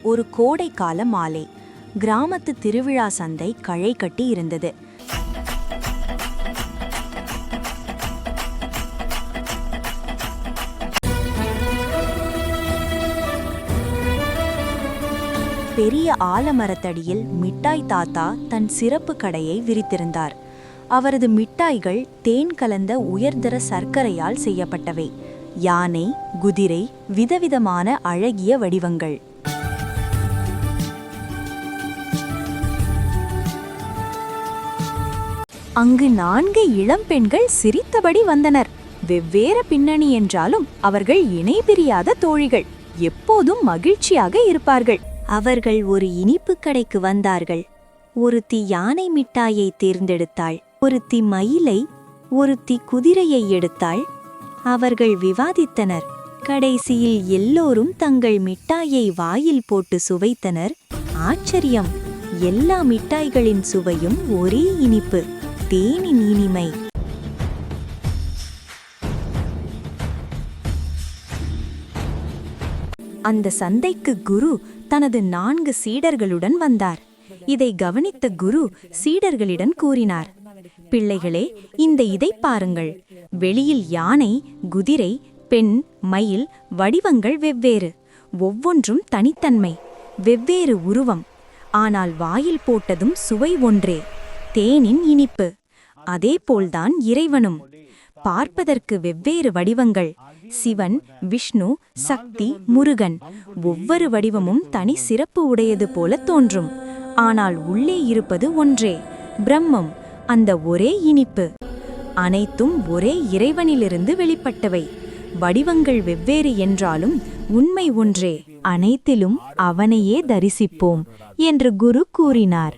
ஒரு கோடைக்கால மாலை. கிராமத்து திருவிழா சந்தை களை கட்டி இருந்தது. பெரிய ஆலமரத்தடியில் மிட்டாய் தாத்தா தன் சிறப்பு கடையை விரித்திருந்தார். அவரது மிட்டாய்கள் தேன் கலந்த உயர்தர சர்க்கரையால் செய்யப்பட்டவை. யானை, குதிரை, விதவிதமான அழகிய வடிவங்கள். அங்கு 4 இளம்பெண்கள் சிரித்தபடி வந்தனர். வெவ்வேறு பின்னணி என்றாலும் அவர்கள் இணை பிரியாத தோழிகள். எப்போதும் மகிழ்ச்சியாக இருப்பார்கள். அவர்கள் ஒரு இனிப்பு கடைக்கு வந்தார்கள். ஒருத்தி யானை மிட்டாயை தேர்ந்தெடுத்தாள். ஒருத்தி மயிலை, ஒருத்தி குதிரையை எடுத்தாள். அவர்கள் விவாதித்தனர். கடைசியில் எல்லோரும் தங்கள் மிட்டாயை வாயில் போட்டு சுவைத்தனர். ஆச்சரியம்! எல்லா மிட்டாய்களின் சுவையும் ஒரே இனிப்பு, தேனின் இனிமை. அந்த சந்தைக்கு குரு தனது 4 சீடர்களுடன் வந்தார். இதை கவனித்த குரு சீடர்களிடம் கூறினார், பிள்ளைகளே, இதை பாருங்கள். வெளியில் யானை, குதிரை, பெண், மயில் வடிவங்கள் வெவ்வேறு. ஒவ்வொன்றும் தனித்தன்மை, வெவ்வேறு உருவம். ஆனால் வாயில் போட்டதும் சுவை ஒன்றே, தேனின் இனிப்பு. அதேபோல்தான் இறைவனும். பார்ப்பதற்கு வெவ்வேறு வடிவங்கள். சிவன், விஷ்ணு, சக்தி, முருகன். ஒவ்வொரு வடிவமும் தனி சிறப்பு உடையது போல தோன்றும். ஆனால் உள்ளே இருப்பது ஒன்றே, பிரம்மம், அந்த ஒரே இனிப்பு. அனைத்தும் ஒரே இறைவனிலிருந்து வெளிப்பட்டவை. வடிவங்கள் வெவ்வேறு என்றாலும் உண்மை ஒன்றே. அனைத்திலும் அவனையே தரிசிப்போம் என்று குரு கூறினார்.